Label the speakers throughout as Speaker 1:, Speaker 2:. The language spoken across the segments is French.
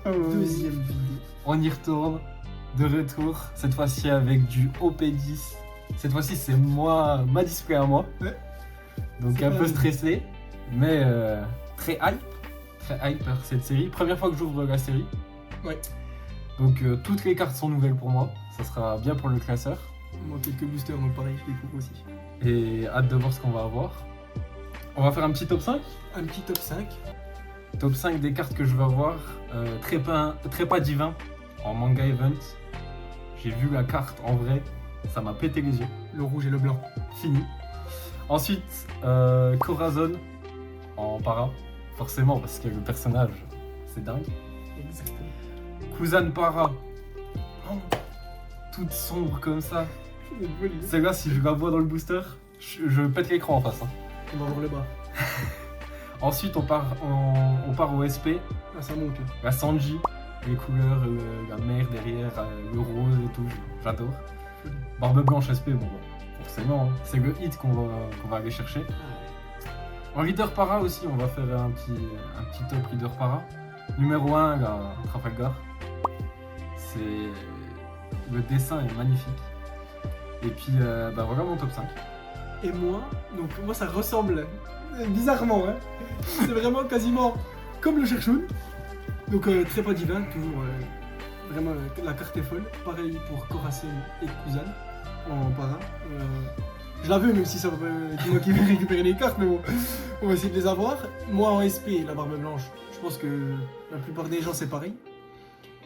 Speaker 1: Deuxième vidéo.
Speaker 2: On y retourne, de retour, cette fois-ci avec du OP10. Cette fois-ci, c'est moi, ma display à moi.
Speaker 1: Ouais.
Speaker 2: Donc
Speaker 1: C'est
Speaker 2: un
Speaker 1: pas
Speaker 2: peu
Speaker 1: mal.
Speaker 2: stressé, mais très hype. Très hype par cette série. Première fois que j'ouvre la série.
Speaker 1: Ouais.
Speaker 2: Donc toutes les cartes sont nouvelles pour moi. Ça sera bien pour le classeur.
Speaker 1: Moi, quelques boosters, donc pareil, je découvre aussi.
Speaker 2: Et hâte de voir ce qu'on va avoir. On va faire un petit top 5.
Speaker 1: Un petit top 5.
Speaker 2: Top 5 des cartes que je vais avoir. Trépas divin en manga event. J'ai vu la carte en vrai. Ça m'a pété les yeux.
Speaker 1: Le rouge et le blanc.
Speaker 2: Fini. Ensuite, Corazon en para. Forcément, parce que le personnage, c'est dingue.
Speaker 1: Exactement.
Speaker 2: Kuzan para. Oh, toute sombre comme ça. Celle-là, si je la vois dans le booster, je pète l'écran en face. Hein.
Speaker 1: On va voir le bas.
Speaker 2: Ensuite, on part au SP.
Speaker 1: Ah, ça monte là.
Speaker 2: La Sanji, les couleurs, la mer derrière, le rose et tout, j'adore. Barbe blanche SP, bon, forcément, hein. C'est le hit qu'on va aller chercher. En leader para aussi, on va faire un petit top leader para. Numéro 1, la Trafalgar. Le dessin est magnifique. Et puis, voilà mon top 5.
Speaker 1: Et moi, donc moi ça ressemble bizarrement, hein. C'est vraiment quasiment comme le Cherchoun. Donc très pas divin, toujours vraiment la carte est folle. Pareil pour Corazon et Kuzan en para. Je la veux même si ça va pas être moi qui vais récupérer les cartes, mais bon, on va essayer de les avoir. Moi en SP, la barbe blanche, je pense que la plupart des gens c'est pareil.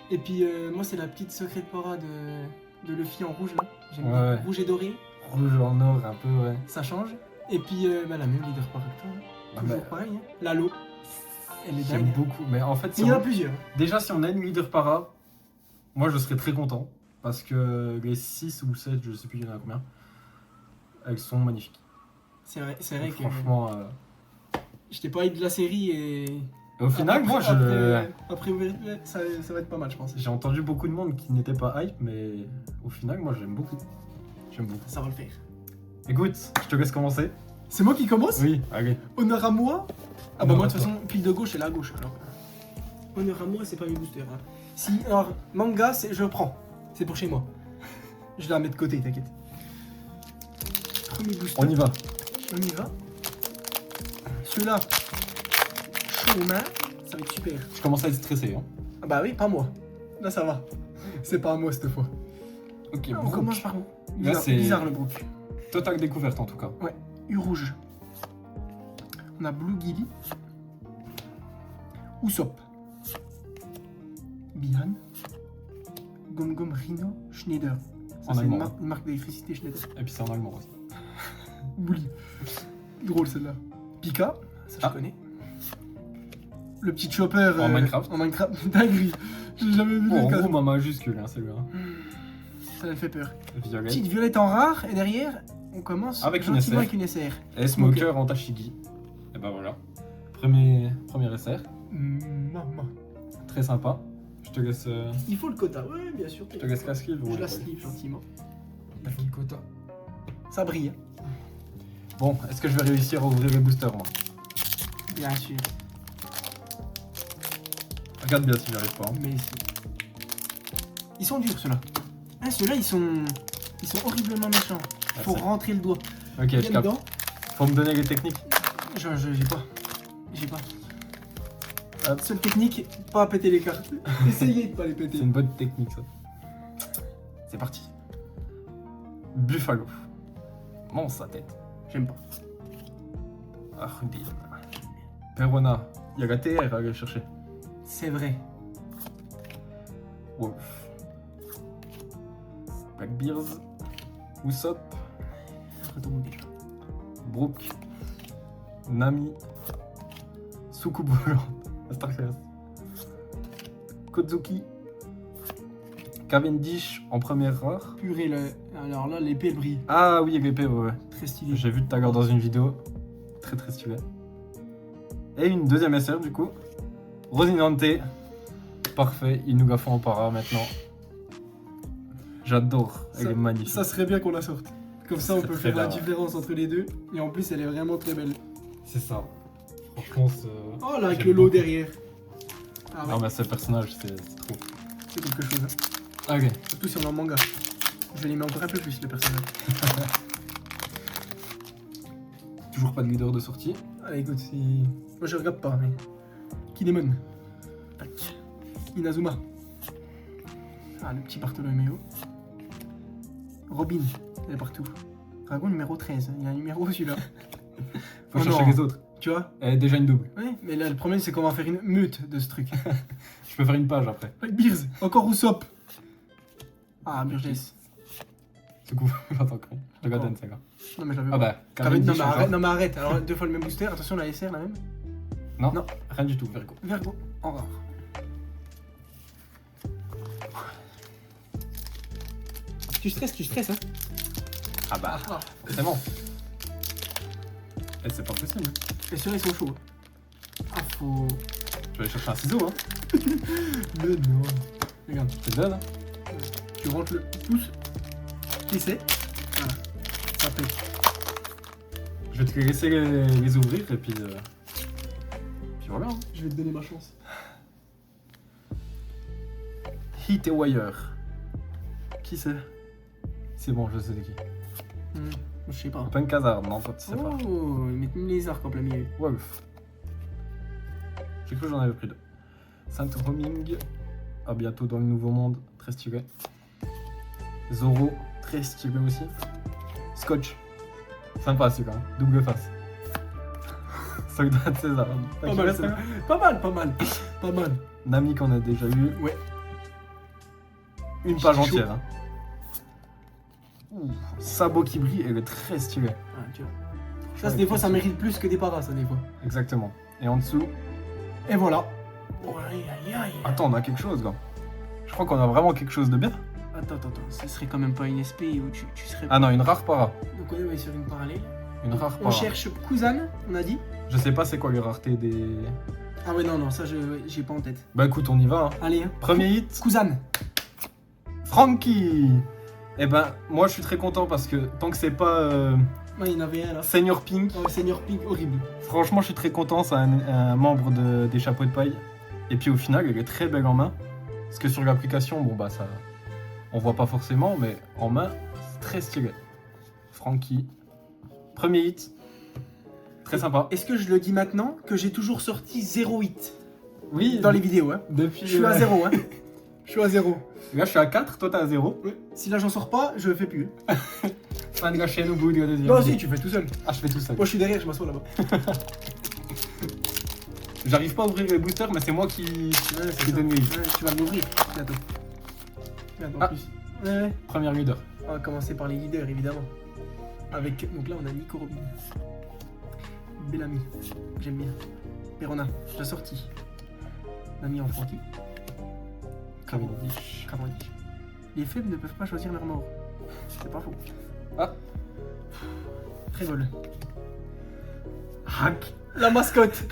Speaker 1: Et puis moi c'est la petite secrète para de Luffy en rouge là. J'aime bien.
Speaker 2: Ouais.
Speaker 1: Rouge et doré.
Speaker 2: Rouge en or, un peu, ouais.
Speaker 1: Ça change. Et puis la même leader par toi.
Speaker 2: Ah,
Speaker 1: Toujours
Speaker 2: mais
Speaker 1: pareil. Hein. Lalo. Elle est
Speaker 2: j'aime
Speaker 1: dingue.
Speaker 2: beaucoup. Mais en fait,
Speaker 1: Il y en a plusieurs.
Speaker 2: déjà, si on a une leader para, moi je serais très content. Parce que les 6 ou 7, je sais plus il y en a combien, elles sont magnifiques.
Speaker 1: C'est vrai que
Speaker 2: Franchement.
Speaker 1: j'étais pas hype de la série et.
Speaker 2: Au final, moi,
Speaker 1: Après, ça va être pas mal, je pense.
Speaker 2: j'ai entendu beaucoup de monde qui n'était pas hype, mais au final, moi j'aime beaucoup. J'aime beaucoup.
Speaker 1: Ça va le faire.
Speaker 2: Écoute, je te laisse commencer.
Speaker 1: C'est moi qui commence.
Speaker 2: Oui, allez.
Speaker 1: Honneur à moi. Ah bah
Speaker 2: Honneur
Speaker 1: moi
Speaker 2: à
Speaker 1: de toute
Speaker 2: toi.
Speaker 1: façon, pile de gauche et la gauche. Alors. Honneur à moi, c'est pas mes boosters. Hein. Si, alors, manga, je prends. C'est pour chez moi. Je la mets de côté, t'inquiète. Premier booster.
Speaker 2: On y va.
Speaker 1: On y va. Celui-là, chaud aux mains, ça va être super.
Speaker 2: Je commence à être stressé. Hein.
Speaker 1: Ah bah oui, pas moi. Là, ça va. C'est pas à moi cette fois.
Speaker 2: Ok,
Speaker 1: On
Speaker 2: Brook.
Speaker 1: commence par où
Speaker 2: Là, c'est
Speaker 1: bizarre le Brook.
Speaker 2: totale découverte en tout cas.
Speaker 1: Ouais, U rouge. On a Blue Gilly. Usopp. Bihan. Gom Gom Rhino Schneider. Ça,
Speaker 2: En
Speaker 1: c'est
Speaker 2: allemand.
Speaker 1: une marque d'électricité Schneider.
Speaker 2: Et puis c'est en allemand aussi.
Speaker 1: Bouli. Drôle celle-là. Pika, ça je
Speaker 2: Ah.
Speaker 1: connais. Le petit chopper
Speaker 2: En Minecraft.
Speaker 1: En Minecraft, dinguerie. J'ai jamais vu
Speaker 2: Bon, en
Speaker 1: le cas.
Speaker 2: gros, ma majuscule, hein, celui-là.
Speaker 1: Ça me fait peur.
Speaker 2: Violet.
Speaker 1: Petite violette en rare et derrière, on commence
Speaker 2: Avec une
Speaker 1: gentiment
Speaker 2: SR.
Speaker 1: avec une SR.
Speaker 2: Et Smoker en Tashigi. Et ben voilà. Premier SR.
Speaker 1: Maman.
Speaker 2: Très sympa. Je te laisse.
Speaker 1: Il faut le quota, ouais, bien sûr.
Speaker 2: Je te laisse la skill.
Speaker 1: Je la sleeve gentiment.
Speaker 2: Il faut le quota.
Speaker 1: Ça brille,
Speaker 2: Bon, est-ce que je vais réussir à ouvrir les boosters moi?
Speaker 1: bien sûr.
Speaker 2: Regarde bien si j'arrive pas. Hein.
Speaker 1: Mais si. Ils sont durs ceux-là. Ah, ceux-là ils sont horriblement méchants.
Speaker 2: Ah,
Speaker 1: Faut
Speaker 2: c'est-
Speaker 1: rentrer le doigt.
Speaker 2: Ok,
Speaker 1: Bien
Speaker 2: je capte.
Speaker 1: dedans.
Speaker 2: Faut me donner les techniques.
Speaker 1: J'ai pas.
Speaker 2: Hop.
Speaker 1: Seule technique, pas péter les cartes. Essayez de pas les péter.
Speaker 2: C'est une bonne technique ça. C'est parti. Buffalo. Mon sa tête.
Speaker 1: J'aime pas.
Speaker 2: Arudin. Perona. Il y a la TR à aller chercher.
Speaker 1: C'est vrai.
Speaker 2: Wolf. Blackbeards. Usopp.
Speaker 1: Retourne déjà.
Speaker 2: Brook. Nami. Soucoupe volante. Starclass. Kozuki. Cavendish en première rare.
Speaker 1: Purée, alors là, l'épée elle brille.
Speaker 2: Ah oui, l'épée, ouais.
Speaker 1: Très stylé.
Speaker 2: J'ai vu tout à l'heure dans une vidéo. Très très stylé. Et une deuxième SR du coup. Rosinante. Parfait, il nous la fait en para maintenant. J'adore, elle est magnifique.
Speaker 1: Ça serait bien qu'on la sorte. Comme ça, on
Speaker 2: C'est
Speaker 1: peut
Speaker 2: très
Speaker 1: faire la
Speaker 2: rare.
Speaker 1: différence entre les deux. Et en plus, elle est vraiment très belle.
Speaker 2: C'est ça. Franchement, c'est...
Speaker 1: Oh là, avec
Speaker 2: j'aime
Speaker 1: le lot
Speaker 2: beaucoup.
Speaker 1: derrière. Ah
Speaker 2: Non,
Speaker 1: ouais,
Speaker 2: mais ce personnage, c'est trop.
Speaker 1: c'est quelque chose. Hein.
Speaker 2: Ok.
Speaker 1: Surtout si on est en manga. Je l'ai mis encore un peu plus, le personnage.
Speaker 2: Toujours pas de leader de sortie.
Speaker 1: Ah, écoute, si... Moi, je regarde pas, mais... Kinemon. Tac. Inazuma. Ah, le petit Bartholoméo. Robin, il est partout. Dragon numéro 13, il y a un numéro celui-là.
Speaker 2: Faut
Speaker 1: Oh
Speaker 2: chercher
Speaker 1: non.
Speaker 2: les autres.
Speaker 1: Tu vois?
Speaker 2: Déjà une double.
Speaker 1: Oui, mais là, le problème, c'est qu'on va faire une meute de ce truc.
Speaker 2: Je peux faire une page après.
Speaker 1: Beers, encore Usopp. Ah, Burgess.
Speaker 2: C'est cool. J'entends quand je regarde
Speaker 1: Encore.
Speaker 2: un saga.
Speaker 1: Non, mais j'avais
Speaker 2: Ah bah,
Speaker 1: non, mais
Speaker 2: Cavendish,
Speaker 1: arrête,
Speaker 2: encore.
Speaker 1: non, mais arrête. Alors, 2 fois le même booster. Attention, la SR, la même.
Speaker 2: Non,
Speaker 1: Non.
Speaker 2: rien du tout, Virgo.
Speaker 1: Virgo, en rare. Tu stresses, hein.
Speaker 2: Ah bah, c'est bon. Eh, c'est pas possible.
Speaker 1: Les ceux-là, ils sont chauds. Ah, faut...
Speaker 2: Je vais aller chercher un ciseau, hein.
Speaker 1: Le non. Regarde,
Speaker 2: Je te le donne, hein.
Speaker 1: tu rentres le pouce. Qui c'est? Voilà. Ça pète.
Speaker 2: Je vais te laisser les ouvrir et puis. Puis voilà. Hein.
Speaker 1: Je vais te donner ma chance.
Speaker 2: Heat et Wire. Qui c'est? C'est bon, je sais de qui.
Speaker 1: Je sais pas.
Speaker 2: Open Khazard, non, toi tu sais pas.
Speaker 1: Oh, ils mettent même les arcs en plein milieu.
Speaker 2: Wolf. J'ai cru que j'en avais pris 2. Saint Roaming. À bientôt dans le nouveau monde. Très stylé. Zoro. Très stylé aussi. Scotch. Sympa celui-là. Hein. Double face. Soldat de César.
Speaker 1: Pas mal, ça. Pas mal.
Speaker 2: Nami qu'on a déjà eu.
Speaker 1: Ouais.
Speaker 2: Une page
Speaker 1: Chaud.
Speaker 2: entière. Hein. Ouh, sabot qui brille, elle est très stylée.
Speaker 1: Ah, tu vois. Ça, des fois, ça mérite plus que des paras, ça, des fois.
Speaker 2: Exactement. Et en dessous,
Speaker 1: Et voilà. Oh, aïe, aïe, aïe.
Speaker 2: attends, on a quelque chose là. Je crois qu'on a vraiment quelque chose de bien.
Speaker 1: Attends. Ce serait quand même pas une SP où tu serais.
Speaker 2: Ah non, une rare para.
Speaker 1: Donc, on est sur une parallèle.
Speaker 2: Une rare
Speaker 1: On
Speaker 2: para.
Speaker 1: cherche Kuzan, on a dit.
Speaker 2: Je sais pas c'est quoi les raretés des.
Speaker 1: Ah, ouais, non, ça, j'ai pas en tête.
Speaker 2: Bah écoute, on y va. Hein.
Speaker 1: Allez, hein.
Speaker 2: Premier hit,
Speaker 1: Kuzan.
Speaker 2: Frankie. Eh ben, moi je suis très content parce que tant que c'est pas
Speaker 1: Ouais, il y en avait un là.
Speaker 2: Senior Pink,
Speaker 1: Oh, Senior Pink, horrible.
Speaker 2: franchement je suis très content, c'est un membre des chapeaux de paille. Et puis au final, elle est très belle en main. Parce que sur l'application, bon bah ça. On voit pas forcément, mais en main, c'est très stylé. Frankie. Premier hit. Très sympa.
Speaker 1: Est-ce que je le dis maintenant que j'ai toujours sorti 0 hit
Speaker 2: Oui,
Speaker 1: dans les vidéos, hein?
Speaker 2: depuis.
Speaker 1: Je suis à 0, hein? Je suis à 0.
Speaker 2: Là je suis à 4, toi t'es à 0.
Speaker 1: Ouais. Si là j'en sors pas, je fais plus.
Speaker 2: Fin de la chaîne au bout de la deuxième.
Speaker 1: Non, si, tu fais tout seul.
Speaker 2: Ah, je fais tout ça.
Speaker 1: Moi je suis derrière, je m'assois là-bas.
Speaker 2: J'arrive pas à ouvrir les boosters, mais c'est moi qui
Speaker 1: Ouais, c'est
Speaker 2: qui
Speaker 1: ça.
Speaker 2: donne les hits.
Speaker 1: Ouais, tu vas m'ouvrir bientôt. Regarde, en
Speaker 2: Ah.
Speaker 1: plus. Ouais.
Speaker 2: Première leader.
Speaker 1: On va commencer par les leaders évidemment. Avec. Donc là on a Nico Robin. Bellamy. J'aime bien. Perona, je l'ai sorti. Nami en Frankie.
Speaker 2: Cavendish.
Speaker 1: Cavendish. Les faibles ne peuvent pas choisir leur mort. C'est pas faux.
Speaker 2: Ah.
Speaker 1: Révol. Hack. La mascotte.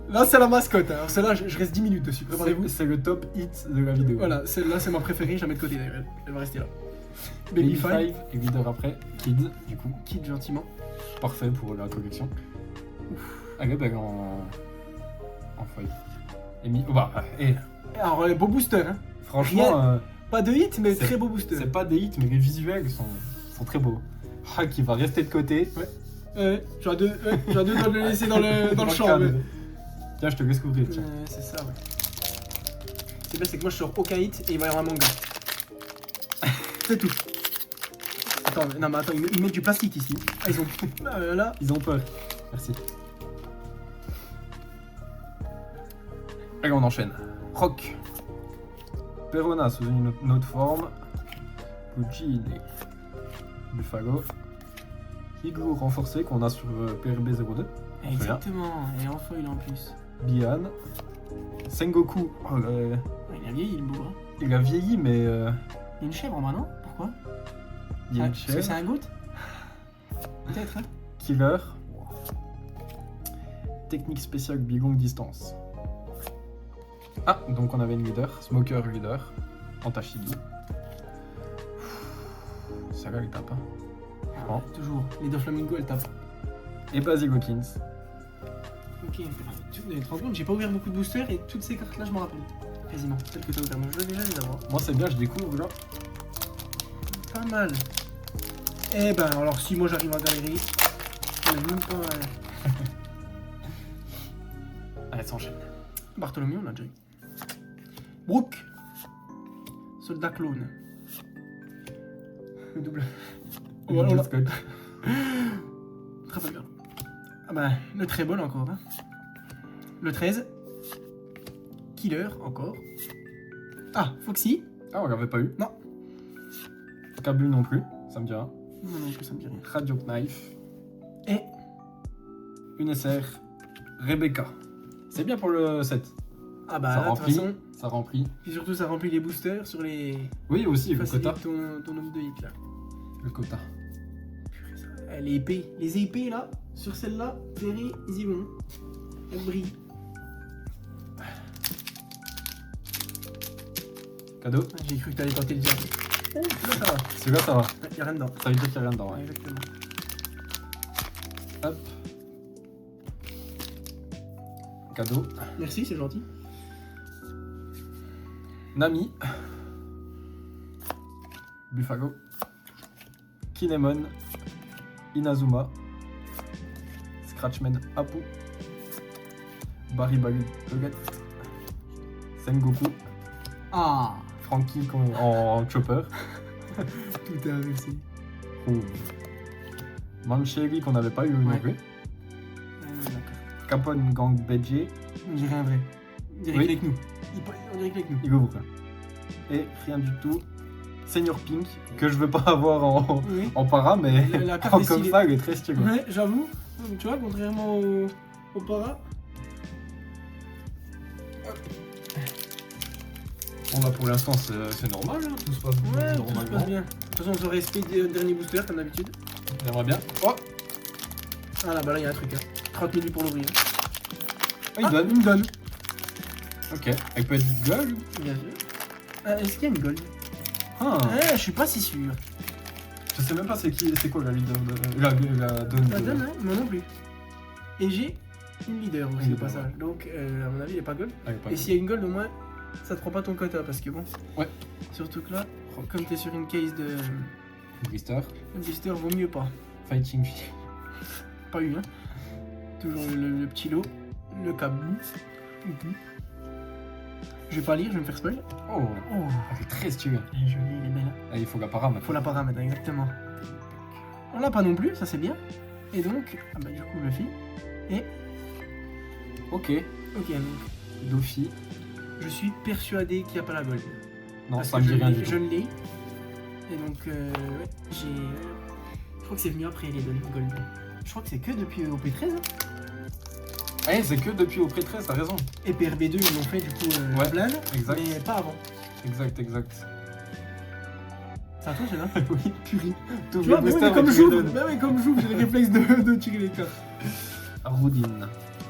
Speaker 1: Là c'est la mascotte. Alors celle-là je reste 10 minutes dessus. Préparez-vous.
Speaker 2: C'est le top hit de la vidéo.
Speaker 1: Voilà, celle-là c'est ma préférée, je la mets de côté d'ailleurs. Elle va rester là. Baby
Speaker 2: Baby
Speaker 1: Five.
Speaker 2: 5 et leader après. Kid, du coup.
Speaker 1: Quitte gentiment.
Speaker 2: Parfait pour la collection. Elle est belle en feuille. Et oh bah, et
Speaker 1: Alors beau booster, hein.
Speaker 2: franchement,
Speaker 1: Pas de hit, mais
Speaker 2: C'est-
Speaker 1: très beau booster.
Speaker 2: c'est pas des hits, mais les visuels sont très beaux. Ah, qui va rester de côté.
Speaker 1: J'aurais deux de le laisser dans le champ.
Speaker 2: cadre.
Speaker 1: Ouais.
Speaker 2: Tiens, je te laisse couvrir, tiens.
Speaker 1: C'est ça, ouais. C'est bien, c'est que moi je sors aucun hit et il va y avoir un manga. C'est tout. Attends, non mais attends, ils mettent du plastique ici. Ah, ils ont. Là.
Speaker 2: Ils ont peur. Merci. Allez, on enchaîne. Rock. Perona sous une autre forme. Pugile. Buffalo. Higo renforcé qu'on a sur PRB 02.
Speaker 1: Exactement, et en foil en plus.
Speaker 2: Bihan. Sengoku. Oh,
Speaker 1: Il a vieilli le beau, hein.
Speaker 2: il a vieilli, mais
Speaker 1: Il y a une chèvre en bas, non? Pourquoi?
Speaker 2: il y a une
Speaker 1: Parce que
Speaker 2: chèvre.
Speaker 1: c'est un goat? Peut-être, hein.
Speaker 2: Killer. Technique spéciale bilongue distance. Ah, donc on avait une leader. Smoker leader. Antashigi. Ça là, il tape. Hein.
Speaker 1: Toujours. Les deux flamingos, elles tapent.
Speaker 2: Et Basil Hawkins.
Speaker 1: Ok, tu te rends compte, j'ai pas ouvert beaucoup de boosters et toutes ces cartes là je m'en rappelle. Quasiment, celles que t'as ouvert, donc je dois déjà les avoir.
Speaker 2: Moi c'est bien, je découvre là.
Speaker 1: Pas mal. Eh ben alors si moi j'arrive à galérer, on est même pas...
Speaker 2: Allez, ça enchaîne.
Speaker 1: Bartholomew on l'a déjà eu. Brooke. Soldat clone. Le double. Oh,
Speaker 2: Double
Speaker 1: voilà.
Speaker 2: scotch.
Speaker 1: Trafalgar. Ah bah, le très bon encore. Hein. Le 13. Killer encore. Ah, Foxy.
Speaker 2: Ah, on l'avait pas eu.
Speaker 1: Non.
Speaker 2: Cabu non plus, ça me dit rien.
Speaker 1: Non, non, ça me dit rien.
Speaker 2: Radio Knife.
Speaker 1: Et
Speaker 2: Une SR. Rebecca. C'est bien pour le set.
Speaker 1: ah bah
Speaker 2: Ça
Speaker 1: là, de toute
Speaker 2: remplit.
Speaker 1: façon,
Speaker 2: Ça remplit.
Speaker 1: puis surtout ça remplit les boosters sur les...
Speaker 2: Oui, aussi, le
Speaker 1: facilite
Speaker 2: quota.
Speaker 1: ton nombre de hits là.
Speaker 2: Le quota.
Speaker 1: Purée, ça- Les épées. Les épées là, sur celle-là, Terry, ils y vont. Elles brillent.
Speaker 2: Cadeau.
Speaker 1: Ah, j'ai cru que t'allais tenter le diable. Oh, là ça va.
Speaker 2: Celui-là, ça va.
Speaker 1: Ouais, y'a rien dedans.
Speaker 2: Ça veut dire qu'il n'y a rien dedans.
Speaker 1: Ouais,
Speaker 2: Ouais.
Speaker 1: exactement.
Speaker 2: Hop. Cadeau.
Speaker 1: Merci, c'est gentil.
Speaker 2: Nami. Bufago. Kinemon. Inazuma. Scratchman Apu. Barry Buget. Sengoku.
Speaker 1: Ah,
Speaker 2: Frankie en chopper.
Speaker 1: tout est inversé.
Speaker 2: Ou Mancheri qu'on n'avait pas eu non
Speaker 1: Ouais.
Speaker 2: plus.
Speaker 1: D'accord.
Speaker 2: Capone Gang Beji.
Speaker 1: On dirait un vrai. On dirait
Speaker 2: Oui.
Speaker 1: qu'il est avec nous. On dirait qu'il est avec nous.
Speaker 2: Il ouvre. Et rien du tout. Senior Pink, que je veux pas avoir en,
Speaker 1: Oui.
Speaker 2: en para, mais
Speaker 1: La carte
Speaker 2: en
Speaker 1: est
Speaker 2: comme
Speaker 1: stylée.
Speaker 2: ça, elle est très stylée.
Speaker 1: Ouais, j'avoue. Donc, tu vois, contrairement au para.
Speaker 2: Bon bah pour l'instant c'est normal, hein. Tout se passe
Speaker 1: Ouais, tout se
Speaker 2: normalement.
Speaker 1: passe bien. De toute façon, on se respecte le dernier booster comme d'habitude.
Speaker 2: J'aimerais bien. Oh,
Speaker 1: Ah là, bah là, il y a un truc. Hein. 30 minutes pour l'ouvrir.
Speaker 2: il donne.
Speaker 1: Il me donne.
Speaker 2: Ok, elle peut être gueule.
Speaker 1: Bien sûr. Est-ce qu'il y a une gold
Speaker 2: Ah,
Speaker 1: Je suis pas si sûr.
Speaker 2: je sais même pas c'est quoi la leader de la donne.
Speaker 1: La donne, hein moi non plus. Et j'ai une leader aussi
Speaker 2: Une
Speaker 1: au
Speaker 2: leader,
Speaker 1: passage. Donc, à mon avis, il est pas gold.
Speaker 2: Elle est pas
Speaker 1: Et s'il y a une gold, au moins, ça te prend pas ton quota parce que bon.
Speaker 2: Ouais.
Speaker 1: Surtout que là, comme t'es sur une case de
Speaker 2: Blister.
Speaker 1: blister, vaut mieux pas.
Speaker 2: Fighting Fish.
Speaker 1: Pas eu, hein. Toujours le petit lot. Le câble. Je vais pas lire, je vais me faire spoil.
Speaker 2: Oh,
Speaker 1: Oh,
Speaker 2: elle est très stylée.
Speaker 1: elle est jolie, elle est belle. Hein.
Speaker 2: Ah, il faut la para maintenant.
Speaker 1: Faut la paramètre, exactement. On l'a pas non plus, ça c'est bien. Et donc, ah bah du coup, le fait. Et,
Speaker 2: Ok,
Speaker 1: ok, donc,
Speaker 2: Dofi.
Speaker 1: je suis persuadé qu'il n'y a pas la gold.
Speaker 2: Non,
Speaker 1: Parce
Speaker 2: ça
Speaker 1: que
Speaker 2: me dit rien
Speaker 1: l'ai-
Speaker 2: du
Speaker 1: je
Speaker 2: tout.
Speaker 1: l'ai. Et donc, ouais, j'ai. Je crois que c'est venu après les gold. Je crois que c'est que depuis OP13. Hein.
Speaker 2: Eh, c'est que depuis au pré 13, t'as raison.
Speaker 1: Et PRB2, ils l'ont fait du coup
Speaker 2: Ouais,
Speaker 1: plein,
Speaker 2: exact.
Speaker 1: mais pas avant.
Speaker 2: Exact, exact.
Speaker 1: C'est à toi, c'est là.
Speaker 2: Oui, purée.
Speaker 1: Tu vois, mais oui, mais comme j'ouvre, bah ouais, comme j'ouvre, j'ai le réflexe de tirer les cartes.
Speaker 2: Rudin.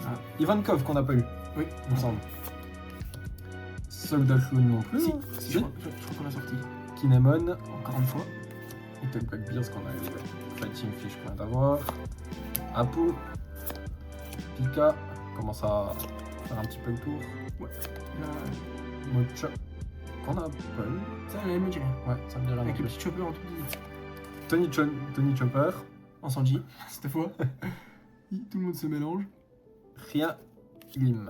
Speaker 1: Ah.
Speaker 2: Ivankov qu'on n'a pas eu,
Speaker 1: Oui,
Speaker 2: il me semble. Soldat Clown non plus.
Speaker 1: Si,
Speaker 2: non
Speaker 1: je crois qu'on l'a sorti.
Speaker 2: Kinemon.
Speaker 1: Encore une fois.
Speaker 2: Little Black Bears qu'on a eu. Ouais. Fighting Fish qu'on vient d'avoir. Apu. Pika. Commence à faire un petit peu le tour.
Speaker 1: Là,
Speaker 2: Mocha. Qu'on a pas eu.
Speaker 1: ça, elle me dit rien.
Speaker 2: Ouais, ça me dit rien.
Speaker 1: Avec
Speaker 2: non
Speaker 1: le
Speaker 2: plus.
Speaker 1: petit chopper en tout petit.
Speaker 2: Tony Chopper.
Speaker 1: En Sanji, cette fois. Tout le monde se mélange.
Speaker 2: Rien. Lim.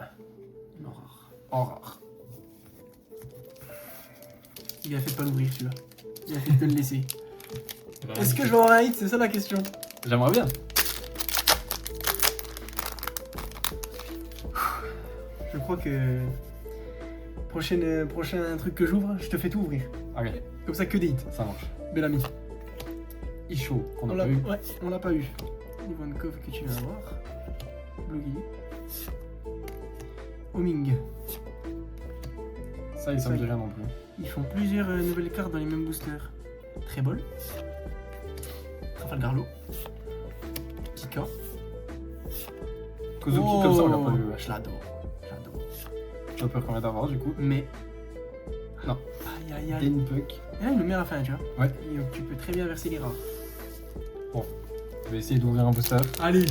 Speaker 1: Horreur.
Speaker 2: Horreur.
Speaker 1: Il a fait de pas l'ouvrir celui-là. Il a fait que le laisser. Est-ce que je vais avoir un hit? C'est ça la question.
Speaker 2: J'aimerais bien.
Speaker 1: Je crois que. Prochain truc que j'ouvre, je te fais tout ouvrir.
Speaker 2: Allez,
Speaker 1: Comme ça, que des hits.
Speaker 2: ça marche.
Speaker 1: Bel ami.
Speaker 2: Isho qu'on
Speaker 1: On
Speaker 2: a
Speaker 1: l'a
Speaker 2: pas eu.
Speaker 1: ouais, on l'a pas eu. Ivankov que tu vas avoir. Blogi. Homing.
Speaker 2: Ça, ça me dit rien non plus.
Speaker 1: Ils font plusieurs nouvelles cartes dans les mêmes boosters. Très bol. Trafalgar Law. Kika.
Speaker 2: Kozuki comme ça, on l'a pas eu. Ouais.
Speaker 1: Je l'adore. J'adore.
Speaker 2: Chopper qu'on vient d'avoir du coup.
Speaker 1: Mais.
Speaker 2: Non.
Speaker 1: Aïe aïe aïe.
Speaker 2: Denpuck.
Speaker 1: Et là, il le met à la fin, tu vois.
Speaker 2: Ouais.
Speaker 1: Et donc, tu peux très bien verser les rares.
Speaker 2: Je vais essayer d'ouvrir un booster.
Speaker 1: Allez.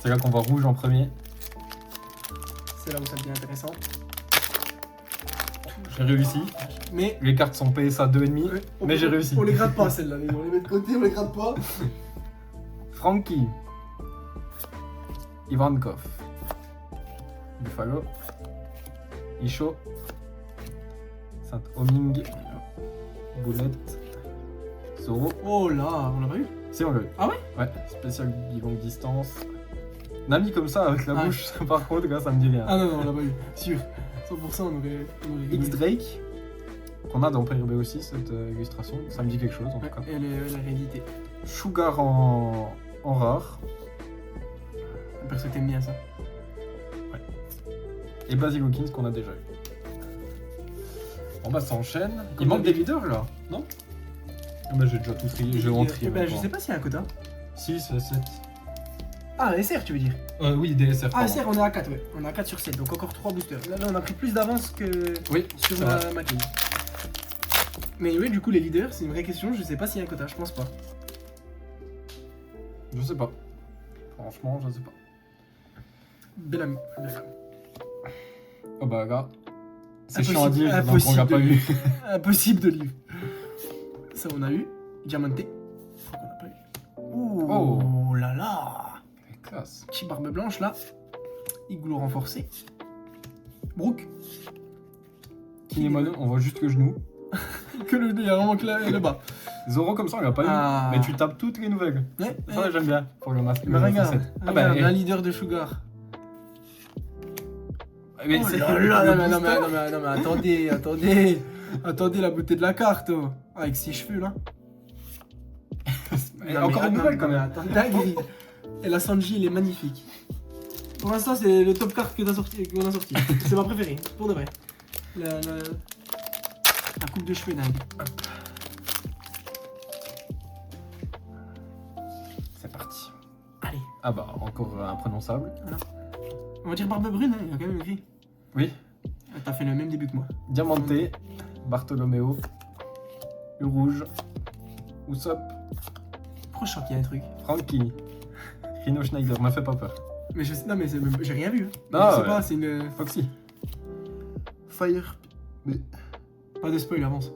Speaker 2: C'est là qu'on voit rouge en premier.
Speaker 1: C'est là où ça devient intéressant.
Speaker 2: J'ai réussi.
Speaker 1: Mais
Speaker 2: Les cartes sont PSA 2,5. Mais j'ai réussi.
Speaker 1: On les gratte pas celles-là, les gars. On les met de côté, on les gratte pas.
Speaker 2: Frankie. Ivankov. Buffalo. Isho. Saint-Homing. Boulette. Zoro.
Speaker 1: Oh là, on l'a pas eu.
Speaker 2: C'est on l'a eu.
Speaker 1: Ah ouais?
Speaker 2: Ouais, spécial longue distance. Nami comme ça avec la
Speaker 1: Ah.
Speaker 2: bouche, par contre, là, ça me dit rien.
Speaker 1: Ah non, non, on l'a pas eu. Sûr. 100% on aurait
Speaker 2: X Drake, qu'on a dans PRB aussi, cette illustration, ça me dit quelque chose en tout cas.
Speaker 1: Et la réalité.
Speaker 2: Sugar en rare,
Speaker 1: Perso, t'aimes bien ça.
Speaker 2: et Basic Hawkins qu'on a déjà eu. Bon bah ça enchaîne. Il
Speaker 1: Comme
Speaker 2: manque des
Speaker 1: d'habitude.
Speaker 2: leaders là, non? Ah bah j'ai déjà tout trié, j'ai rentré.
Speaker 1: Bah, je sais pas s'il y a un quota.
Speaker 2: 6, 7.
Speaker 1: Ah, SR, tu veux dire?
Speaker 2: Oui, DSR.
Speaker 1: Ah,
Speaker 2: pardon.
Speaker 1: SR, on est à 4, ouais. On est à 4 sur 7, donc encore 3 boosters. Là, on a pris plus d'avance que
Speaker 2: Oui,
Speaker 1: sur
Speaker 2: c'est vrai.
Speaker 1: ma clé. Mais oui, du coup, les leaders, c'est une vraie question. Je sais pas s'il y a un quota, je pense pas.
Speaker 2: Je sais pas. Franchement, je sais pas.
Speaker 1: Bel ami.
Speaker 2: Oh bah là, c'est
Speaker 1: Impossible,
Speaker 2: chiant à dire, donc on
Speaker 1: impossible
Speaker 2: l'a
Speaker 1: de
Speaker 2: pas eu.
Speaker 1: Impossible de lire. Ça, on a eu. Diamante. Faut qu'on a pas eu. Oh là là.
Speaker 2: Classe.
Speaker 1: Petit barbe blanche là. Igloo renforcé. Brooke.
Speaker 2: Kinemon, on voit juste le genou.
Speaker 1: Que il y a vraiment que le bas.
Speaker 2: Zoro comme ça, on l'a pas
Speaker 1: Ah.
Speaker 2: eu. Mais tu tapes toutes les nouvelles.
Speaker 1: Ouais,
Speaker 2: Ça, j'aime bien pour le masque.
Speaker 1: Mais regarde,
Speaker 2: Ah
Speaker 1: regarde,
Speaker 2: bah,
Speaker 1: un leader de Sugar.
Speaker 2: mais
Speaker 1: Oh
Speaker 2: c'est
Speaker 1: là là,
Speaker 2: le
Speaker 1: non mais,
Speaker 2: booster.
Speaker 1: non mais attendez la beauté de la carte, oh. Avec 6 cheveux là.
Speaker 2: Et
Speaker 1: Non,
Speaker 2: encore
Speaker 1: mais
Speaker 2: une nouvelle quand même.
Speaker 1: Attends, dinguerie. Et la Sanji, il est magnifique. Pour l'instant, c'est le top card qu'on a sorti. C'est ma préférée, pour de vrai. La coupe de cheveux dingue.
Speaker 2: C'est parti.
Speaker 1: Allez,
Speaker 2: Ah bah, encore imprononçable.
Speaker 1: on va dire barbe brune, hein, il a quand même écrit.
Speaker 2: Oui.
Speaker 1: T'as fait le même début que moi.
Speaker 2: Diamante, Bartolomeo, Rouge, Usopp,
Speaker 1: Pourquoi je sens qu'il y a un truc?
Speaker 2: Frankie, Rhino Schneider, m'a fait pas peur.
Speaker 1: Mais je sais, non mais j'ai rien vu. Hein.
Speaker 2: Ah,
Speaker 1: je sais
Speaker 2: ouais.
Speaker 1: pas, c'est une...
Speaker 2: Foxy.
Speaker 1: Fire...
Speaker 2: Mais...
Speaker 1: Pas de spoil, avance.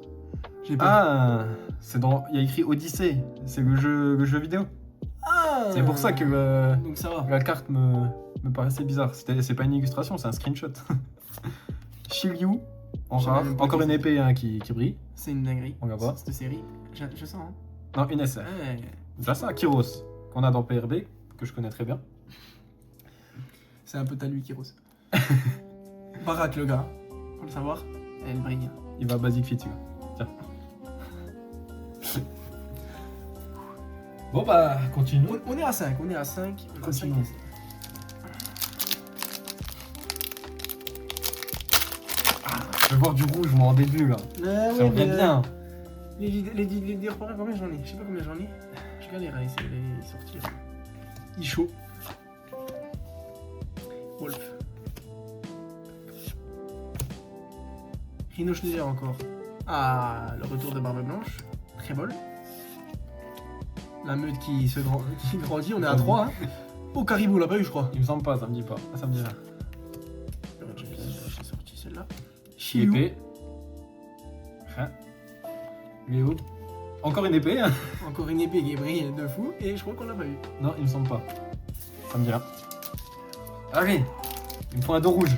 Speaker 1: J'ai peur.
Speaker 2: Ah, c'est dans. Il y a écrit Odyssey, c'est le jeu vidéo.
Speaker 1: Ah
Speaker 2: C'est pour ça que
Speaker 1: Donc ça va.
Speaker 2: la carte me paraissait bizarre. C'est pas une illustration, c'est un screenshot. Shiryu, en
Speaker 1: Je
Speaker 2: rare.
Speaker 1: savais même pas
Speaker 2: Encore
Speaker 1: que
Speaker 2: une
Speaker 1: c'était.
Speaker 2: épée hein, qui brille.
Speaker 1: C'est une dinguerie.
Speaker 2: On va voir.
Speaker 1: Cette série. Je sens, hein.
Speaker 2: Non, une SR.
Speaker 1: Ouais.
Speaker 2: Déjà ça, Kyros, qu'on a dans PRB, que je connais très bien.
Speaker 1: C'est un peu ta lui qui rose. Barack le gars, faut le savoir, elle brille.
Speaker 2: Il va basic fit, celui-là. Tiens. Bon bah, continue.
Speaker 1: On est à 5, on est à 5.
Speaker 2: Continuons. Je vais voir du rouge, moi, en début, là. J'aimerais bien.
Speaker 1: Les leaders par là, combien j'en ai? Je sais pas combien j'en ai. Je galère à essayer de les sortir. Isho. Wolf. Rhino Schneider encore. Ah, le retour de Barbe Blanche. Très bol. La meute qui grandit, on est à 3. Hein. Oh, Caribou, on l'a pas eu, je crois.
Speaker 2: Il me semble pas, ça me dit pas. Ah, ça me dit rien.
Speaker 1: J'ai sorti celle-là.
Speaker 2: Épée. Hein. Léo. Encore une épée hein.
Speaker 1: Encore une épée qui brille de fou, et je crois qu'on l'a pas eu.
Speaker 2: Non, il me semble pas. Ça me dit rien. Allez. Il me faut un dos rouge.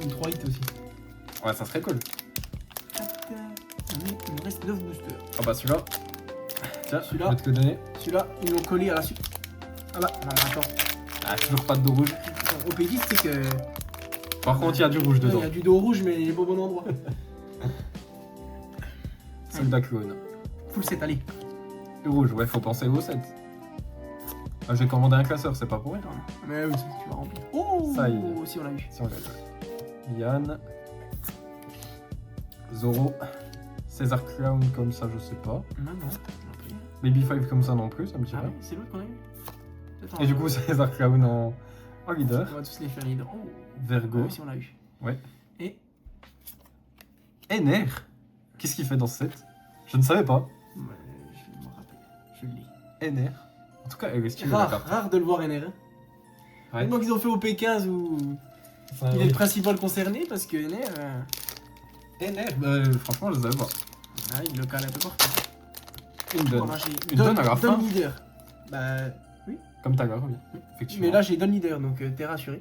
Speaker 1: Une 3 hits aussi.
Speaker 2: Ouais, ça serait cool.
Speaker 1: Il me reste 9 boosters.
Speaker 2: Ah bah celui-là. Tiens,
Speaker 1: Celui-là.
Speaker 2: je vais te le donner.
Speaker 1: Celui-là, ils l'ont collé à la suite. Ah là, non, mais attends.
Speaker 2: Ah, toujours pas de dos rouge.
Speaker 1: Au P10, c'est que.
Speaker 2: Par contre, il y a du rouge
Speaker 1: Il
Speaker 2: dedans.
Speaker 1: y a du dos rouge, mais il est pas au bon endroit.
Speaker 2: Soldat clone.
Speaker 1: Full set, allez.
Speaker 2: Le rouge, ouais, faut penser au 7. Ah, j'ai commandé un classeur, c'est pas pour rien.
Speaker 1: Mais oui, ça, tu vas remplir. Oh,
Speaker 2: Ça y est.
Speaker 1: si on l'a eu.
Speaker 2: Si on l'a. Yann. Zoro. César Clown comme ça, je sais pas.
Speaker 1: Non, non, on l'a pris.
Speaker 2: Baby 5 comme ça non plus, ça me dit
Speaker 1: Ah
Speaker 2: rien.
Speaker 1: ouais, c'est l'autre qu'on a eu. Peut-être
Speaker 2: Et du coup, César Clown en leader.
Speaker 1: on va tous les faire leader. Oh,
Speaker 2: Vergo.
Speaker 1: oui, si on l'a eu.
Speaker 2: Ouais.
Speaker 1: Et.
Speaker 2: Ener. Qu'est-ce qu'il fait dans ce set? Je ne savais pas.
Speaker 1: Je me rappelle. Je le lis.
Speaker 2: Ener. En tout cas, elle est stylée la
Speaker 1: Rare,
Speaker 2: carte.
Speaker 1: rare de le voir NR.
Speaker 2: Ouais.
Speaker 1: Maintenant qu'ils ont fait OP15 où
Speaker 2: Ça,
Speaker 1: il est
Speaker 2: oui.
Speaker 1: le principal concerné parce que NR,
Speaker 2: Franchement, je les avais pas.
Speaker 1: il le cale un peu partout.
Speaker 2: Une donne.
Speaker 1: Voilà, j'ai
Speaker 2: Une donne à la fin.
Speaker 1: Donne leader. Bah oui.
Speaker 2: Comme Tagar, oui. Effectivement.
Speaker 1: Mais là j'ai donne leader donc t'es rassuré.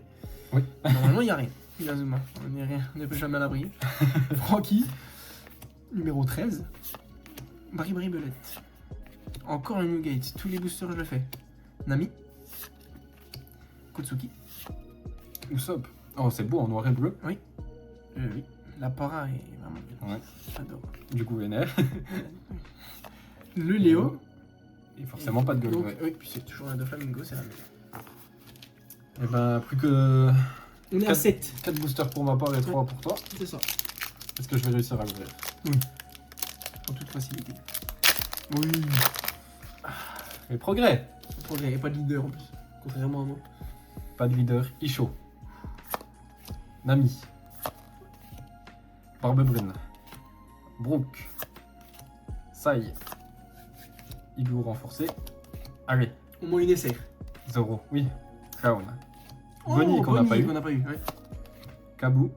Speaker 2: Oui.
Speaker 1: Normalement il n'y a rien. Inazuma, on n'est rien, on n'est jamais à l'abri. Francky, numéro 13. Bari Belette. Encore un Newgate, tous les boosters je le fais. Nami. Kotsuki.
Speaker 2: Usopp. Oh, c'est beau en noir et bleu.
Speaker 1: Oui. La para est vraiment bien.
Speaker 2: Ouais.
Speaker 1: J'adore.
Speaker 2: Du coup, NR.
Speaker 1: Le Léo.
Speaker 2: Et forcément pas de gold.
Speaker 1: Donc,
Speaker 2: Ouais.
Speaker 1: oui, puis c'est toujours un de Flamingo, c'est la même.
Speaker 2: Et ben, plus que
Speaker 1: On est à 7.
Speaker 2: 4 boosters pour ma part et 3 pour toi.
Speaker 1: C'est ça.
Speaker 2: Est-ce que je vais réussir à l'ouvrir?
Speaker 1: En toute facilité. Oui.
Speaker 2: Les progrès.
Speaker 1: Progrès, et pas de leader en plus. Contrairement à moi.
Speaker 2: Pas de leader. Isho. Nami. Barbebrine. Brook. Sai. Igloo renforcé. Allez,
Speaker 1: Au moins une essai.
Speaker 2: Zoro. Oui. Clown. Bonnie qu'on n'a pas eu.
Speaker 1: qu'on n'a pas eu. Ouais.
Speaker 2: Kabu.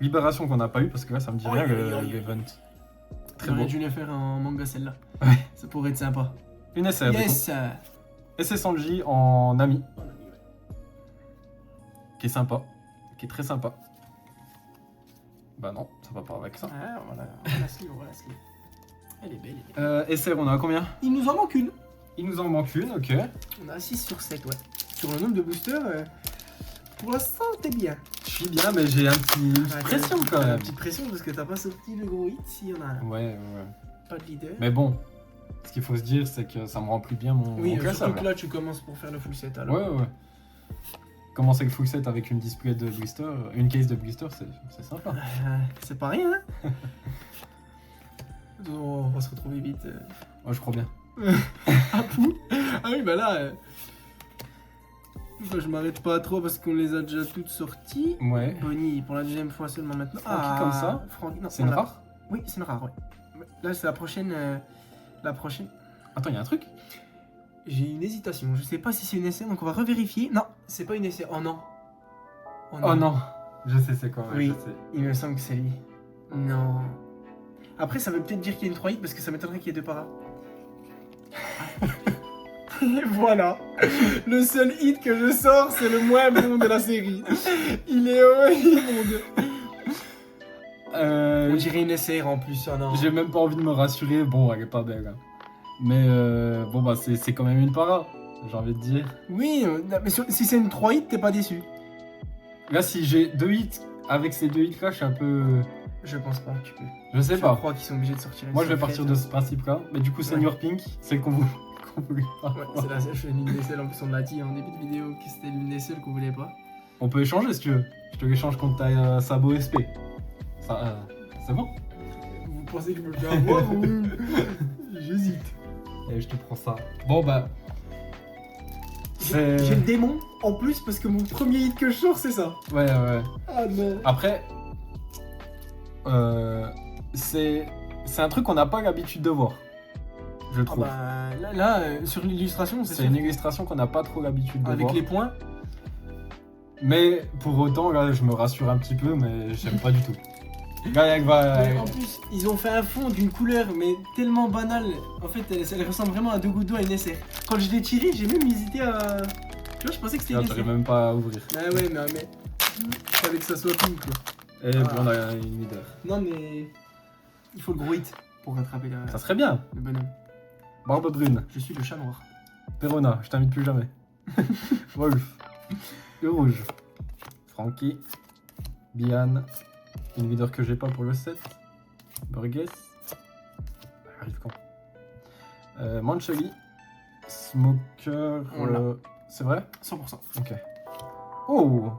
Speaker 2: Libération qu'on n'a pas eu parce que là ça me dit rien l'event. Très beau.
Speaker 1: J'aurais dû les faire en manga celle-là.
Speaker 2: Ouais.
Speaker 1: Ça pourrait être sympa.
Speaker 2: Une essai.
Speaker 1: Yes.
Speaker 2: Et c'est Sanji en Nami. Qui est sympa. Qui est très sympa. Bah non, ça va pas avec ça.
Speaker 1: Ah, voilà, on la sleeve, on la sleeve. Elle est belle, elle est belle.
Speaker 2: Essai, on a combien?
Speaker 1: Il nous en manque une.
Speaker 2: Il nous en manque une, ok.
Speaker 1: On a 6 sur 7, ouais. Sur le nombre de boosters, pour l'instant, t'es bien.
Speaker 2: Je suis bien, mais j'ai une petite pression quand
Speaker 1: Une
Speaker 2: même.
Speaker 1: petite pression parce que t'as pas sorti le gros hit s'il y en a un.
Speaker 2: Ouais.
Speaker 1: Pas de leader.
Speaker 2: Mais bon, ce qu'il faut se dire, c'est que ça me remplit bien mon
Speaker 1: Oui,
Speaker 2: classable.
Speaker 1: surtout que là, tu commences pour faire le full set alors.
Speaker 2: Ouais. Commencer le full set avec une display de blister, une case de blister, c'est sympa.
Speaker 1: C'est pas rien, hein. On va se retrouver vite.
Speaker 2: Moi, je crois bien.
Speaker 1: Ah, pou. Ah oui, bah là. Bah, je m'arrête pas trop parce qu'on les a déjà toutes sorties.
Speaker 2: Ouais.
Speaker 1: Bonnie pour la deuxième fois seulement maintenant.
Speaker 2: Francky comme ça
Speaker 1: Francky, non,
Speaker 2: C'est une rare?
Speaker 1: Oui, c'est une rare, ouais. Là, c'est la prochaine. La prochaine.
Speaker 2: Attends, il y a un truc?
Speaker 1: J'ai une hésitation. Je sais pas si c'est une essai, donc on va revérifier. Non, c'est pas une essai. Oh non.
Speaker 2: Oh non. Je sais c'est quoi, ouais,
Speaker 1: Oui.
Speaker 2: je sais.
Speaker 1: Il me semble que c'est lui. Non. Après, ça veut peut-être dire qu'il y a une 3 hits parce que ça m'étonnerait qu'il y ait 2 paras. Et voilà. Le seul hit que je sors, c'est le moins bon de la série. Il est immonde. On dirait une SR en plus. Oh non.
Speaker 2: J'ai même pas envie de me rassurer. Bon, elle est pas belle. Hein. Mais bon, bah, c'est quand même une para, j'ai envie de dire.
Speaker 1: Oui, mais si c'est une 3 hits, t'es pas déçu.
Speaker 2: Là, si j'ai 2 hits, avec ces 2 hits là, je suis un peu.
Speaker 1: Je pense pas que tu peux.
Speaker 2: Je sais
Speaker 1: Je
Speaker 2: pas.
Speaker 1: crois qu'ils sont obligés de sortir une
Speaker 2: Moi, je vais
Speaker 1: secrète.
Speaker 2: partir de ce principe-là. Mais du coup, Senior Pink, celle qu'on voulait pas.
Speaker 1: Ouais, c'est la seule, je fais l'une des seules. En plus, on l'a dit en début de vidéo que c'était l'une des seules qu'on voulait pas.
Speaker 2: On peut échanger si tu veux. Je te l'échange contre ta Sabo SP. Ça, c'est bon?
Speaker 1: Vous pensez que je me le fais avoir ou. J'hésite.
Speaker 2: Et je te prends ça. Bon, bah.
Speaker 1: J'ai le démon en plus parce que mon premier hit que je sors, c'est ça.
Speaker 2: Ouais.
Speaker 1: Ah non.
Speaker 2: Après, c'est un truc qu'on n'a pas l'habitude de voir, je
Speaker 1: Ah
Speaker 2: trouve.
Speaker 1: bah là, sur l'illustration,
Speaker 2: C'est une illustration qu'on n'a pas trop l'habitude de
Speaker 1: avec
Speaker 2: voir.
Speaker 1: les points.
Speaker 2: Mais pour autant, là, je me rassure un petit peu, mais j'aime pas du tout. Là, elle va.
Speaker 1: Mais en plus, ils ont fait un fond d'une couleur mais tellement banale. En fait, elle ressemble vraiment à deux gouttes d'eau à une SR. Quand je l'ai tiré, j'ai même hésité à. Tu vois, je pensais que c'était
Speaker 2: Là,
Speaker 1: une
Speaker 2: j'arrive
Speaker 1: SR.
Speaker 2: même pas à ouvrir.
Speaker 1: Ah ouais, mais. Fallait que ça soit pink quoi.
Speaker 2: Et
Speaker 1: Ah.
Speaker 2: bon, on a une leader.
Speaker 1: Non, mais. Il faut le gros hit pour rattraper
Speaker 2: Ça serait bien.
Speaker 1: le bonhomme.
Speaker 2: Barbe brune.
Speaker 1: Je suis le chat noir.
Speaker 2: Perona, je t'invite plus jamais. Wolf. Le rouge. Frankie. Bian. Une leader que j'ai pas pour le 7. Burgess. Elle arrive quand Mancheli. Smoker.
Speaker 1: On l'a.
Speaker 2: C'est vrai?
Speaker 1: 100%.
Speaker 2: Ok. Oh!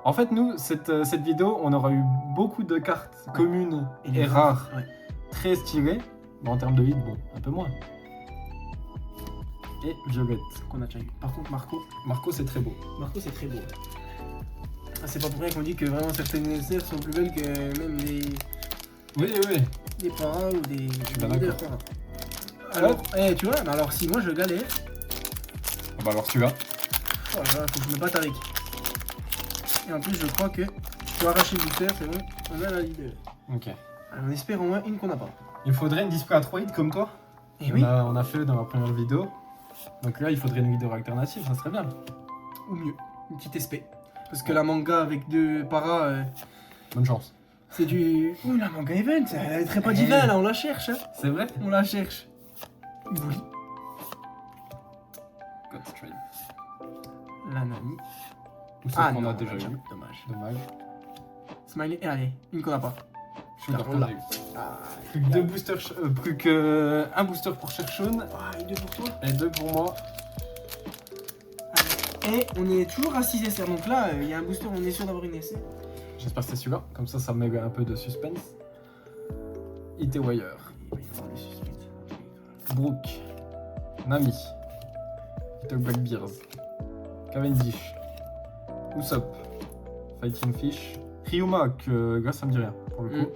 Speaker 2: En fait, nous, cette vidéo, on aura eu beaucoup de cartes communes et rares,
Speaker 1: Ouais.
Speaker 2: très stylées. Mais en termes de hit, bon, un peu moins. Et Violette.
Speaker 1: Qu'on a déjà eu. Par contre,
Speaker 2: Marco, c'est très beau.
Speaker 1: Marco, c'est très beau. Ah, c'est pas pour rien qu'on dit que vraiment certaines SR sont plus belles que même
Speaker 2: Oui.
Speaker 1: des paras ou des
Speaker 2: bien
Speaker 1: leaders,
Speaker 2: d'accord.
Speaker 1: quoi. Alors, tu vois, mais alors si moi je galère,
Speaker 2: Ah bah alors celui-là.
Speaker 1: Oh là là, faut que je me batte avec. Et en plus, je crois que je dois arracher le booster, c'est bon. On a la libérée.
Speaker 2: Ok.
Speaker 1: Alors, on espère au moins une qu'on n'a pas.
Speaker 2: Il faudrait une display à 3 hits comme toi.
Speaker 1: Et oui.
Speaker 2: On a fait dans la première vidéo. Donc là, il faudrait une vidéo alternative, ça serait bien.
Speaker 1: Ou mieux, une petite SP. Parce que la manga avec 2 paras,
Speaker 2: Bonne chance.
Speaker 1: c'est du. Ouh, la manga event, elle est très pas divin là, on la cherche. Hein.
Speaker 2: C'est vrai?
Speaker 1: On la cherche. Bully,
Speaker 2: Godstream.
Speaker 1: la Nani.
Speaker 2: Ou celle
Speaker 1: Ah
Speaker 2: qu'on
Speaker 1: non,
Speaker 2: a déjà eu.
Speaker 1: dommage.
Speaker 2: Dommage.
Speaker 1: Smiley, et allez, une qu'on n'a pas.
Speaker 2: Sugar
Speaker 1: on
Speaker 2: qu'on
Speaker 1: l'a.
Speaker 2: a eu.
Speaker 1: Ah,
Speaker 2: Plus que 2 boosters, plus que un booster pour Cherchoun
Speaker 1: et 2 pour toi.
Speaker 2: et 2 pour moi.
Speaker 1: Et on est toujours à 6 essais, donc là, il y a un booster, on est sûr d'avoir une essai.
Speaker 2: J'espère que c'est celui-là, comme ça me met un peu de suspense. It et Wire.
Speaker 1: Il va y avoir le suspense.
Speaker 2: Brooke. Nami. Little Blackbeard. Cavendish. Usopp. Fighting Fish. Ryuma, que là ça me dit rien pour le coup.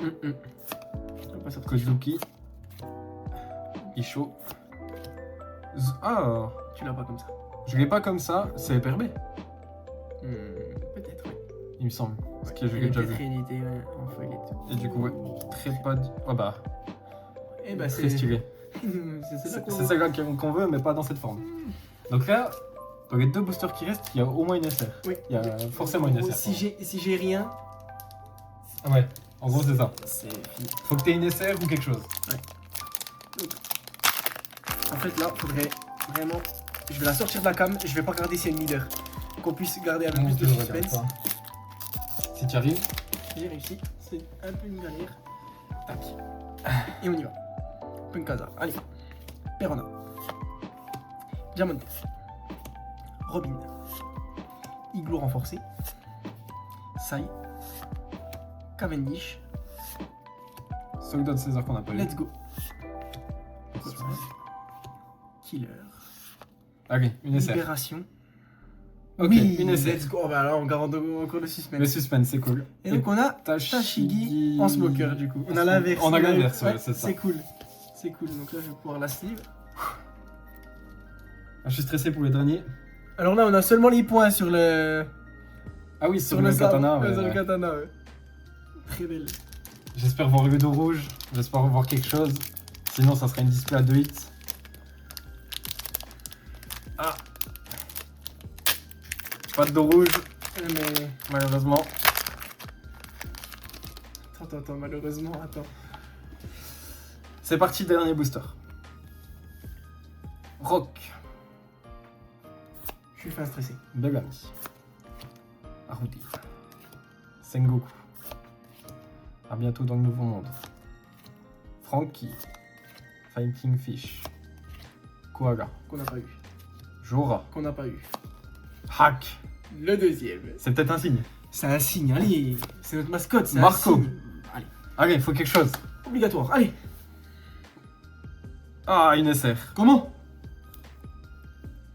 Speaker 1: On va pas sortir.
Speaker 2: Kozuki. Isho. Ah,
Speaker 1: Tu l'as pas comme ça.
Speaker 2: je l'ai pas comme ça, c'est PRB,
Speaker 1: Peut-être, oui.
Speaker 2: il me semble. Parce que je
Speaker 1: Il
Speaker 2: l'ai
Speaker 1: est
Speaker 2: déjà
Speaker 1: peut-être
Speaker 2: vu.
Speaker 1: réédité en feuille et tout.
Speaker 2: Et du coup, ouais, très pas. Oh bah,
Speaker 1: Et bah,
Speaker 2: très stylé.
Speaker 1: c'est ça qu'on
Speaker 2: C'est celle-là qu'on veut, mais pas dans cette forme. Donc là, dans les 2 boosters qui restent, il y a au moins une SR.
Speaker 1: Oui.
Speaker 2: Il y a forcément une SR.
Speaker 1: Si j'ai rien,
Speaker 2: Ouais, en gros, c'est ça.
Speaker 1: c'est fini.
Speaker 2: Faut que t'aies une SR ou quelque chose.
Speaker 1: En fait, là, faudrait vraiment. Je vais la sortir de la cam, je vais pas regarder si elle est une leader. Qu'on puisse garder un peu plus de suspense.
Speaker 2: Si tu arrives,
Speaker 1: J'ai réussi, c'est un peu une galère. Tac. Et on y va. Punkaza, allez. Perona. Diamonte. Robin. Igloo renforcé. Sai. Cavendish.
Speaker 2: soldat de César qu'on a pas eu.
Speaker 1: Let's go. Killer.
Speaker 2: Allez, une SR.
Speaker 1: Libération.
Speaker 2: Ok,
Speaker 1: Oui,
Speaker 2: une SR.
Speaker 1: let's go. Oh, bah là, on garde encore le suspense.
Speaker 2: Le suspense, c'est cool.
Speaker 1: Et donc on a
Speaker 2: Tashigi
Speaker 1: Tashigi en smoker du coup. On a l'inverse.
Speaker 2: On a l'inverse, ouais, c'est ça.
Speaker 1: C'est cool. C'est cool. Donc là je vais pouvoir la sleeve.
Speaker 2: Ah, je suis stressé pour les derniers.
Speaker 1: Alors là on a seulement les points sur le.
Speaker 2: Ah oui, sur le
Speaker 1: sabre.
Speaker 2: katana.
Speaker 1: Ouais,
Speaker 2: Ouais,
Speaker 1: sur le
Speaker 2: ouais.
Speaker 1: katana, ouais. Très belle.
Speaker 2: J'espère voir le dos rouge. J'espère voir quelque chose. Sinon, ça serait une display à 2 hits. Ah. Pas de dos rouge,
Speaker 1: Mais.
Speaker 2: malheureusement.
Speaker 1: Attends, malheureusement, attends.
Speaker 2: C'est parti, dernier booster. Rock.
Speaker 1: Je suis fin stressé.
Speaker 2: Begami. Arudi. Sengoku. À bientôt dans le nouveau monde. Frankie. Fighting Fish. Koala.
Speaker 1: Qu'on n'a pas eu.
Speaker 2: Jora.
Speaker 1: Qu'on n'a pas eu.
Speaker 2: Hack.
Speaker 1: Le deuxième.
Speaker 2: C'est peut-être un signe.
Speaker 1: C'est un signe, allez. C'est notre mascotte, c'est
Speaker 2: Marco.
Speaker 1: un signe. Allez.
Speaker 2: Allez, il faut quelque chose.
Speaker 1: Obligatoire, allez.
Speaker 2: Ah, une SR.
Speaker 1: Comment?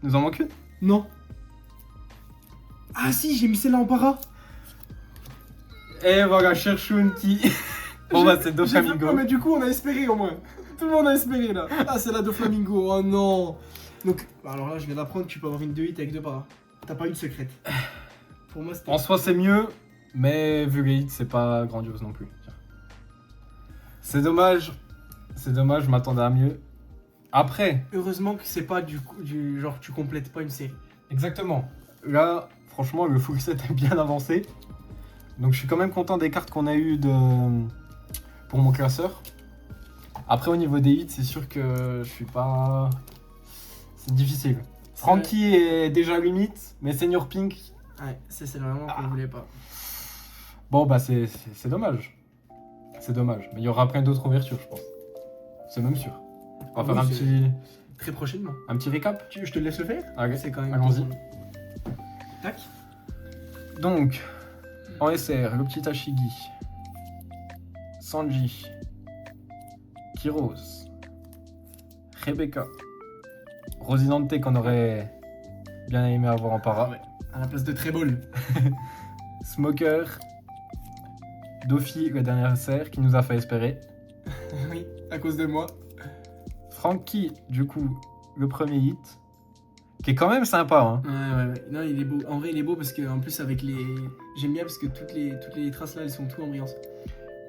Speaker 2: Nous en manque une?
Speaker 1: Non. Ah si, j'ai mis celle-là en para.
Speaker 2: Et voilà, Cherchoun qui... Bon bah c'est
Speaker 1: Oh,
Speaker 2: Doflamingo.
Speaker 1: mais du coup, on a espéré au moins. Tout le monde a espéré là. Ah, c'est la Doflamingo. Oh non. Donc, bah, alors là, je viens d'apprendre que tu peux avoir une 2-hit avec 2 paras. T'as pas eu de secrète. Pour moi, c'était.
Speaker 2: En soi c'est mieux, mais vu les hits, c'est pas grandiose non plus. C'est dommage, je m'attendais à mieux. Après,
Speaker 1: Heureusement que c'est pas du genre tu complètes pas une série.
Speaker 2: exactement. Là, franchement, le full set est bien avancé. Donc je suis quand même content des cartes qu'on a eues pour mon classeur. Après, au niveau des hits, c'est sûr que je suis pas... C'est difficile. Frankie est déjà limite, mais Senior Pink...
Speaker 1: Ouais, c'est vraiment qu'on voulait pas.
Speaker 2: Bon, bah c'est dommage. C'est dommage. Mais il y aura plein d'autres ouvertures, je pense. C'est même sûr. On va
Speaker 1: Oui,
Speaker 2: faire
Speaker 1: c'est- Très prochainement.
Speaker 2: un petit récap.
Speaker 1: Je te laisse le faire.
Speaker 2: Allez,
Speaker 1: C'est quand même.
Speaker 2: allons-y.
Speaker 1: Tac.
Speaker 2: Donc, en SR, le petit Tashigi, Sanji, Kiros, Rebecca, Rosinante qu'on aurait bien aimé avoir en para,
Speaker 1: Ouais. À la place de Trébol.
Speaker 2: Smoker, Dofi, la dernière SR qui nous a fait espérer,
Speaker 1: Oui, à cause de moi.
Speaker 2: Frankie, du coup, le premier hit, qui est quand même sympa. Hein.
Speaker 1: Ouais. Non, il est beau. En vrai, il est beau parce que en plus avec les, j'aime bien parce que toutes les traces là, elles sont tout en brillance.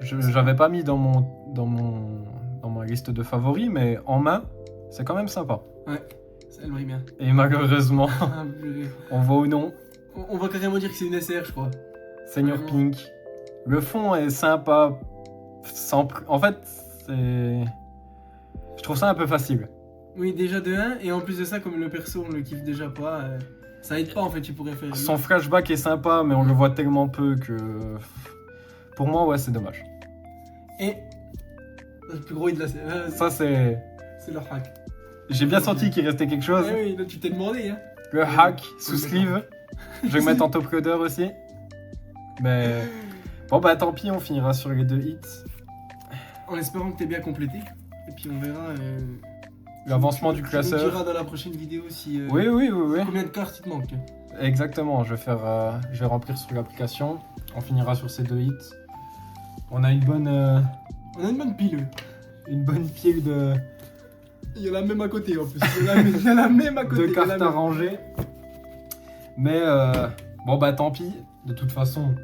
Speaker 2: J'avais pas mis dans ma liste de favoris, mais en main, c'est quand même sympa.
Speaker 1: Ouais, ça elle brille bien.
Speaker 2: Et malheureusement,
Speaker 1: Ah, purée.
Speaker 2: on voit ou non,
Speaker 1: On va carrément dire que c'est une SR, je crois.
Speaker 2: Senior
Speaker 1: Vraiment.
Speaker 2: Pink. Le fond est sympa. En fait, c'est. Je trouve ça un peu facile.
Speaker 1: Oui, déjà de 1, et en plus de ça, comme le perso on le kiffe déjà pas, ça aide pas en fait, tu pourrais faire.
Speaker 2: Son flashback est sympa, mais on le voit tellement peu que. Pour moi, ouais, c'est dommage.
Speaker 1: Et le plus gros hit de la série,
Speaker 2: Ça, c'est.
Speaker 1: c'est leur hack.
Speaker 2: J'ai bien senti qu'il restait quelque chose.
Speaker 1: Oui, là tu t'es demandé, hein.
Speaker 2: Le hack sous sleeve. Je vais le mettre en top coder aussi. Mais. Bon, bah tant pis, on finira sur les 2 hits.
Speaker 1: En espérant que t'aies bien complété. Et puis on verra.
Speaker 2: L'avancement du
Speaker 1: Tu
Speaker 2: classeur.
Speaker 1: nous diras dans la prochaine vidéo si.
Speaker 2: Oui.
Speaker 1: Combien de cartes il te manque.
Speaker 2: Exactement, je vais remplir sur l'application. On finira sur ces 2 hits. On a une bonne
Speaker 1: On a une bonne pile.
Speaker 2: pile de
Speaker 1: Il y en a même à côté en plus. Il y en a même à côté.
Speaker 2: cartes à ranger. Mais bon bah tant pis. De toute façon,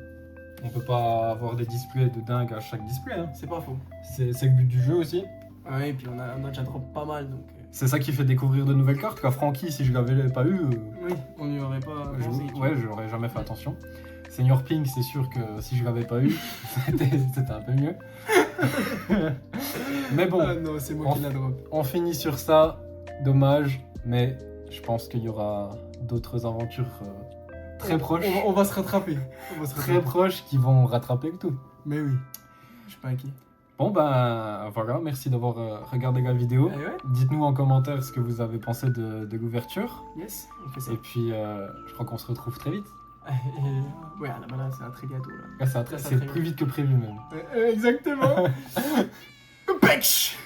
Speaker 2: on peut pas avoir des displays de dingue à chaque display. Hein.
Speaker 1: C'est pas faux.
Speaker 2: C'est le but du jeu aussi.
Speaker 1: Ouais, et puis on a déjà drop pas mal donc.
Speaker 2: C'est ça qui fait découvrir de nouvelles cartes. Quoi. Frankie, si je l'avais pas eu,
Speaker 1: Oui, on n'y aurait pas pensé.
Speaker 2: je l'aurais jamais fait attention. Senior Pink, c'est sûr que si je l'avais pas eu, c'était un peu mieux. Mais bon,
Speaker 1: Ah non, c'est moi qui la drop.
Speaker 2: on finit sur ça. Dommage, mais je pense qu'il y aura d'autres aventures très proches.
Speaker 1: On va se rattraper. On va se
Speaker 2: Très
Speaker 1: rattraper.
Speaker 2: proches qui vont rattraper le tout.
Speaker 1: Mais oui, je suis pas inquiet.
Speaker 2: Bon ben voilà, merci d'avoir regardé la vidéo.
Speaker 1: Eh ouais,
Speaker 2: Dites-nous en commentaire ce que vous avez pensé de l'ouverture.
Speaker 1: yes, on fait ça.
Speaker 2: Et puis je crois qu'on se retrouve très vite.
Speaker 1: Ouais, là, c'est un très bientôt là.
Speaker 2: Là,
Speaker 1: Ça
Speaker 2: c'est
Speaker 1: très
Speaker 2: plus vite que prévu même.
Speaker 1: Exactement. Pêche.